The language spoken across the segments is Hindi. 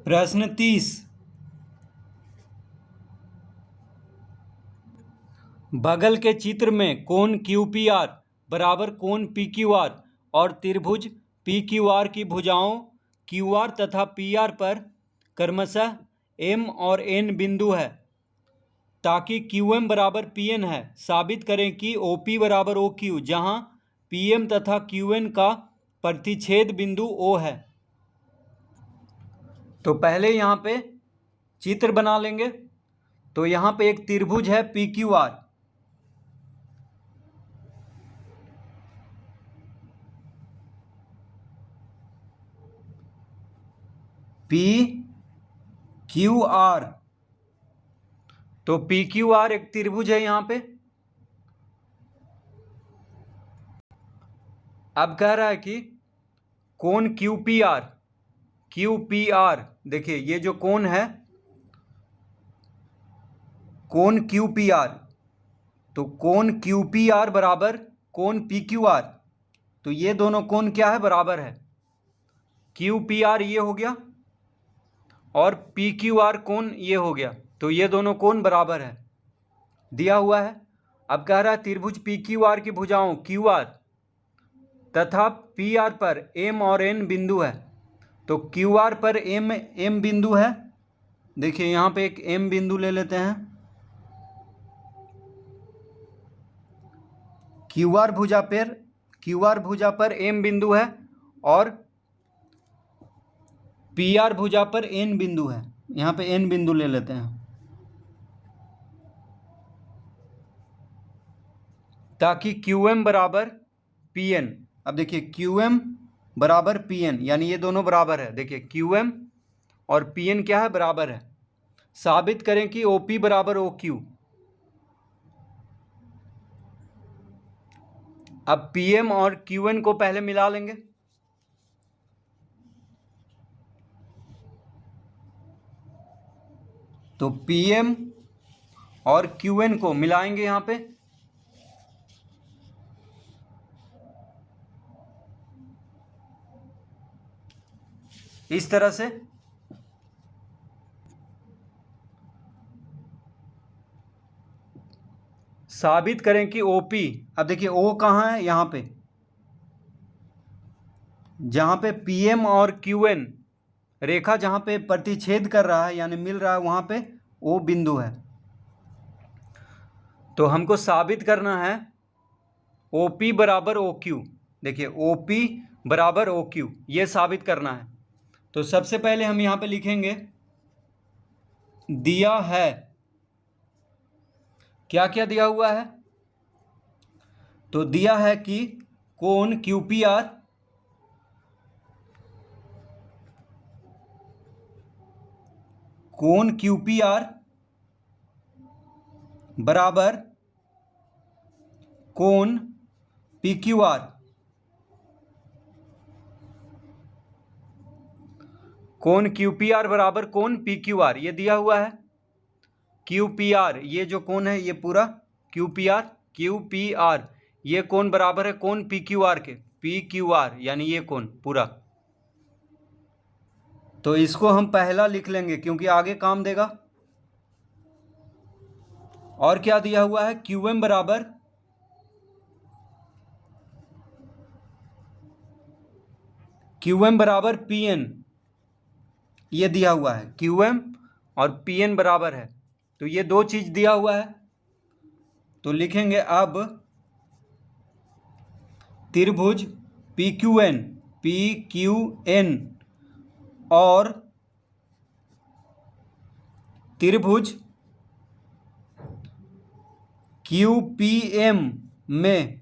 प्रश्न 30। बगल के चित्र में कोण QPR बराबर कोण PQR और त्रिभुज PQR की भुजाओं QR तथा PR पर क्रमशः M और N बिंदु है, ताकि QM बराबर PN है। साबित करें कि OP बराबर OQ, जहां PM तथा QN का प्रतिच्छेद बिंदु O है। तो पहले यहाँ पे चित्र बना लेंगे। तो यहाँ पे एक त्रिभुज है PQR, PQR। तो PQR एक त्रिभुज है यहाँ पे। अब कह रहा है कि कोण QPR देखिए, ये जो कोण है कोण QPR, तो कोण QPR बराबर कोण PQR। तो ये दोनों कोण क्या है, बराबर है। QPR ये हो गया और PQR कोण ये हो गया, तो ये दोनों कोण बराबर है, दिया हुआ है। अब कह रहा है त्रिभुज PQR की भुजाओं QR तथा PR पर M और N बिंदु है। तो QR पर M बिंदु है। देखिए यहाँ पे एक M बिंदु ले लेते हैं। QR भुजा पर M बिंदु है और PR भुजा पर N बिंदु है। यहाँ पे N बिंदु ले लेते हैं, ताकि QM बराबर PN। अब देखिए QM बराबर PN, यानी ये दोनों बराबर है। देखिए QM और PN क्या है, बराबर है। साबित करें कि OP बराबर OQ। अब PM और QN को पहले मिला लेंगे। तो PM और QN को मिलाएंगे यहाँ पे। इस तरह से साबित करें कि OP, अब देखिए O कहाँ है, यहाँ पे, जहाँ पे PM और QN रेखा जहाँ पे प्रतिच्छेद कर रहा है यानी मिल रहा है, वहाँ पे O बिंदु है। तो हमको साबित करना है OP बराबर OQ। देखिए OP बराबर OQ, ये साबित करना है। तो सबसे पहले हम यहाँ पे लिखेंगे, दिया है, क्या क्या दिया हुआ है। तो दिया है कि कोण QPR बराबर कोण PQR। कोण QPR बराबर कोण PQR, ये दिया हुआ है। QPR ये जो कोण है, ये पूरा QPR ये कोण बराबर है कोण PQR के, PQR यानी ये कोण पूरा। तो इसको हम पहला लिख लेंगे क्योंकि आगे काम देगा। और क्या दिया हुआ है, QM बराबर PN, ये दिया हुआ है। QM और PN बराबर है, तो ये दो चीज दिया हुआ है। तो लिखेंगे अब त्रिभुज PQN और त्रिभुज QPM में,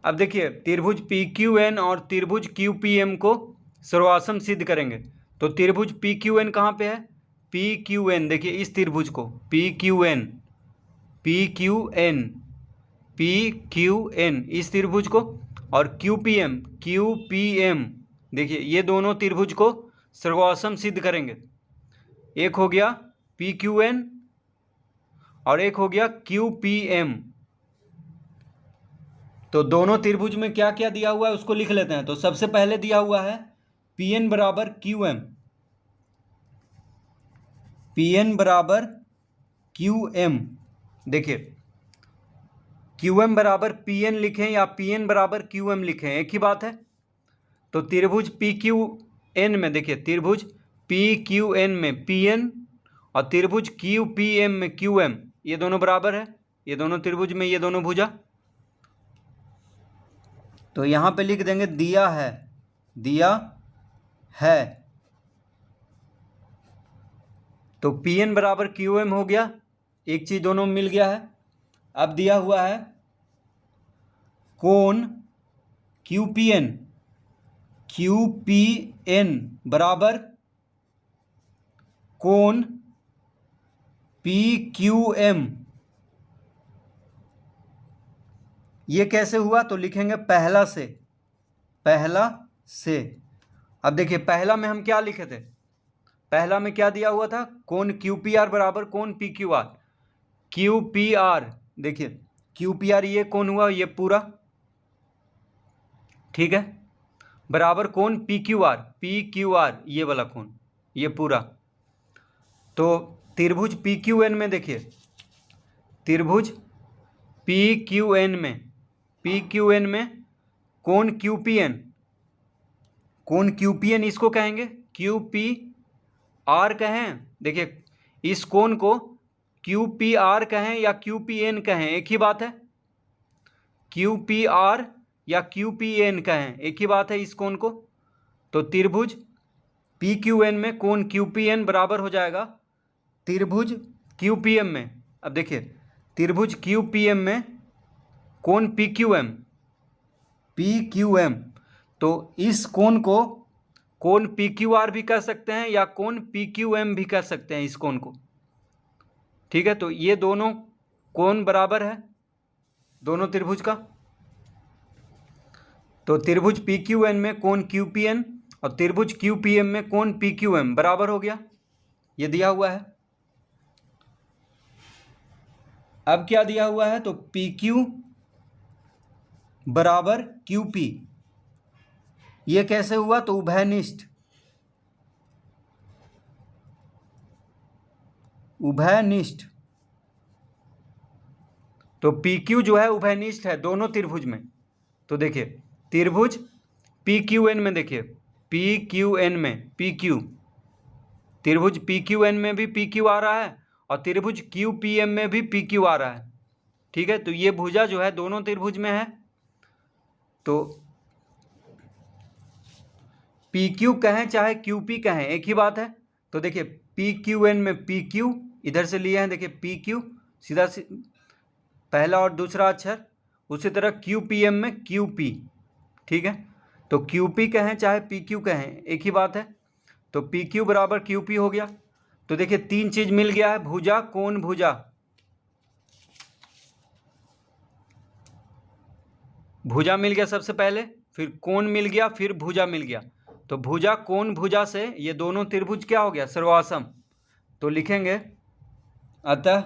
अब देखिए त्रिभुज PQN और त्रिभुज QPM को सर्वासम सिद्ध करेंगे। तो त्रिभुज PQN कहाँ पे है, PQN देखिए इस त्रिभुज को PQN इस त्रिभुज को, और QPM देखिए ये दोनों त्रिभुज को सर्वासम सिद्ध करेंगे। एक हो गया PQN और एक हो गया QPM। तो दोनों त्रिभुज में क्या क्या दिया हुआ है उसको लिख लेते हैं। तो सबसे पहले दिया हुआ है पी एन बराबर क्यू एम, पी एन बराबर क्यू एम। देखिए क्यू एम बराबर पी एन लिखें या पी एन बराबर क्यू एम लिखें, एक ही बात है। तो त्रिभुज पी क्यू एन में, देखिए त्रिभुज पी क्यू एन में पी एन और त्रिभुज क्यू पी एम में क्यू एम, ये दोनों बराबर है। ये दोनों त्रिभुज में ये दोनों भुजा। तो यहाँ पे लिख देंगे दिया है, दिया है। तो पी एन बराबर क्यू एम हो गया, एक चीज दोनों में मिल गया है। अब दिया हुआ है कोण Q P N, Q P N बराबर कोण पी क्यू एम। ये कैसे हुआ? तो लिखेंगे पहला से, पहला से। अब देखिए पहला में हम क्या लिखे थे? पहला में क्या दिया हुआ था? कोण क्यू पी आर बराबर कोण P Q R. Q P R, देखिए क्यू पी आर ये कोण हुआ, ये पूरा, ठीक है, बराबर कोण P Q R, P Q R ये वाला कोण, ये पूरा। तो त्रिभुज पी क्यू एन में देखिए, त्रिभुज पी क्यू एन में, पी क्यू एन में कोण क्यू पी एन, कोण क्यू पी एन इसको कहेंगे क्यू पी आर कहें। देखिए इस कोण को क्यू पी आर कहें या क्यू पी एन कहें, एक ही बात है। क्यू पी आर या क्यू पी एन कहें, एक ही बात है इस कोण को। तो त्रिभुज पी क्यू एन में कोण क्यू पी एन बराबर हो जाएगा त्रिभुज क्यू पी एम में। अब देखिए त्रिभुज क्यू पी एम में कोण P Q M, P Q M. तो इस कोण को कोण पी क्यू आर भी कर सकते हैं या कोण पी क्यू एम भी कर सकते हैं इस कोण को, ठीक है। तो ये दोनों कोण बराबर है दोनों त्रिभुज का। तो त्रिभुज पी क्यू एन में कोण क्यू पी एन और त्रिभुज क्यू पी एम में कोण पी क्यू एम बराबर हो गया, ये दिया हुआ है। अब क्या दिया हुआ है? तो पी क्यू बराबर क्यू पी, ये कैसे हुआ? तो उभयनिष्ठ, उभयनिष्ठ। तो पी क्यू जो है उभयनिष्ठ है दोनों त्रिभुज में। तो देखिए त्रिभुज पी क्यू एन में, देखिए पी क्यू एन में पी क्यू, त्रिभुज पी क्यू एन में भी पी क्यू आ रहा है और त्रिभुज क्यू पी एम में भी पी क्यू आ रहा है, ठीक है। तो ये भुजा जो है दोनों त्रिभुज में है। तो पी क्यू कहें चाहे क्यू पी कहें, एक ही बात है। तो देखिए पी क्यू एन में पी क्यू इधर से लिए हैं, देखिए पी क्यू सीधा पहला और दूसरा अक्षर, उसी तरह क्यू पी एम में क्यू पी, ठीक है। तो क्यू पी कहें चाहे पी क्यू कहें, एक ही बात है। तो पी क्यू बराबर क्यू पी हो गया। तो देखिए तीन चीज मिल गया है, भुजा कोण भुजा, भुजा मिल गया सबसे पहले, फिर कोण मिल गया, फिर भुजा मिल गया। तो भुजा कोण भुजा से ये दोनों त्रिभुज क्या हो गया? सर्वासम। तो लिखेंगे अतः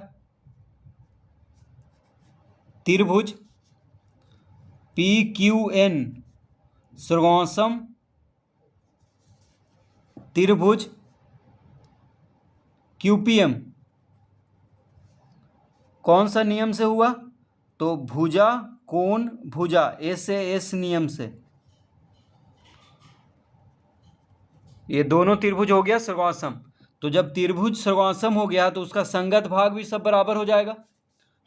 त्रिभुज पी क्यू एन सर्वासम त्रिभुज क्यू पी एम। कौन सा नियम से हुआ? तो भुजा कोण भुजा, एस से एस नियम से। ये दोनों त्रिभुज हो गया सर्वासम। तो जब त्रिभुज सर्वासम हो गया तो उसका संगत भाग भी सब बराबर हो जाएगा।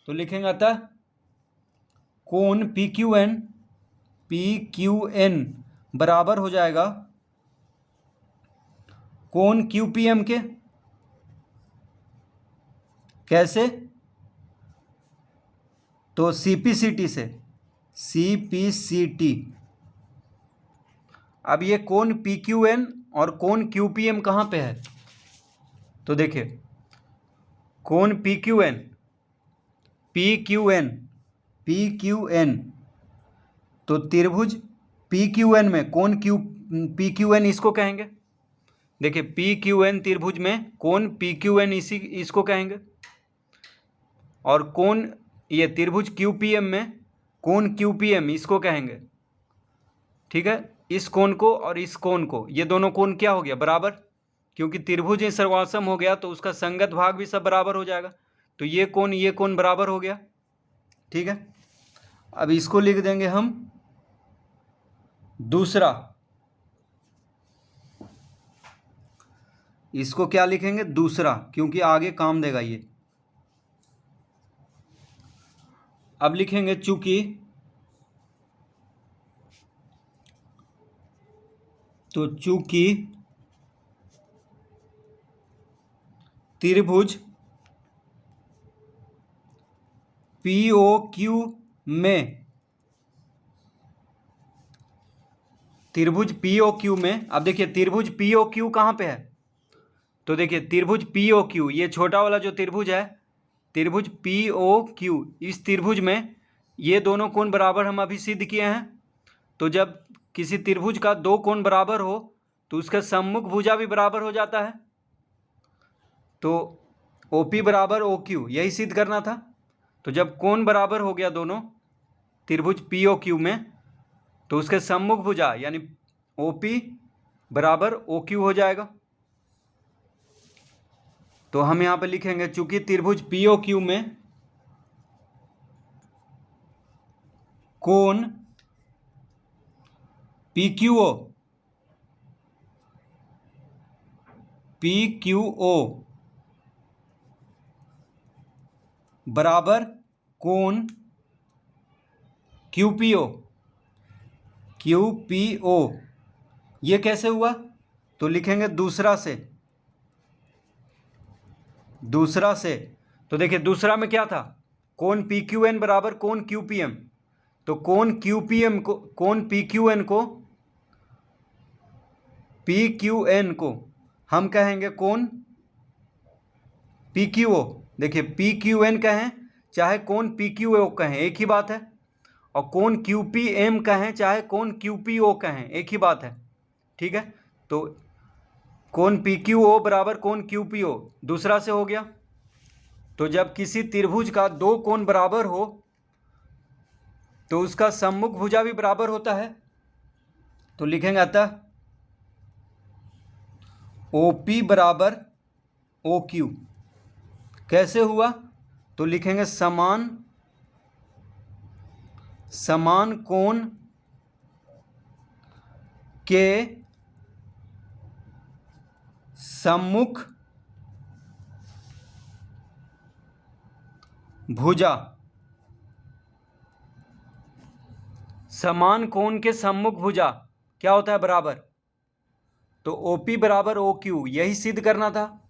तो लिखेंगे अतः कोण पी क्यू एन बराबर हो जाएगा कोण क्यू पी एम के। कैसे? तो सीपीसीटी से, सीपीसीटी। अब ये कोण पी क्यू एन और कोण क्यू पी एम कहाँ पे है? तो देखिए कोण P Q N, P Q N, P Q N. तो त्रिभुज पी क्यू एन में कोण क्यू पी क्यू एन इसको कहेंगे। देखिए पी क्यू एन त्रिभुज में कोण पी क्यू एन इसको कहेंगे। और कोण ये त्रिभुज क्यू पी एम में कोण क्यू पी एम इसको कहेंगे, ठीक है। इस कोण को और इस कोण को, ये दोनों कोण क्या हो गया? बराबर। क्योंकि त्रिभुज ही सर्वासम हो गया तो उसका संगत भाग भी सब बराबर हो जाएगा। तो ये कोण बराबर हो गया। ठीक है, अब इसको लिख देंगे हम दूसरा। इसको क्या लिखेंगे? दूसरा, क्योंकि आगे काम देगा ये। अब लिखेंगे चूंकि, तो चूंकि त्रिभुज POQ में, त्रिभुज POQ में, अब देखिए त्रिभुज POQ कहाँ पे है? तो देखिए त्रिभुज POQ, ये छोटा वाला जो त्रिभुज है, त्रिभुज POQ, इस त्रिभुज में ये दोनों कोण बराबर हम अभी सिद्ध किए हैं। तो जब किसी त्रिभुज का दो कोण बराबर हो तो उसका सम्मुख भुजा भी बराबर हो जाता है। तो OP बराबर OQ, यही सिद्ध करना था। तो जब कोण बराबर हो गया दोनों त्रिभुज POQ में, तो उसके सम्मुख भुजा यानी OP बराबर OQ हो जाएगा। तो हम यहाँ पे लिखेंगे चूंकि त्रिभुज POQ में कोण PQO बराबर कोण QPO। ये कैसे हुआ? तो लिखेंगे दूसरा से। तो देखिए दूसरा में क्या था? कोण PQN बराबर कोण QPM। तो कोण PQN को हम कहेंगे कोण PQO। देखिए PQN कहें चाहे कोण PQO कहें, एक ही बात है। और कोण QPM कहें चाहे कोण QPO कहें, एक ही बात है। ठीक है, तो कोण PQO बराबर कोण QPO दूसरा से हो गया। तो जब किसी त्रिभुज का दो कोण बराबर हो तो उसका सम्मुख भुजा भी बराबर होता है। तो लिखेंगे अतः OP बराबर OQ। कैसे हुआ? तो लिखेंगे समान कोण के सम्मुख भुजा। समान कोण के सम्मुख भुजा क्या होता है? बराबर। तो OP बराबर OQ, यही सिद्ध करना था।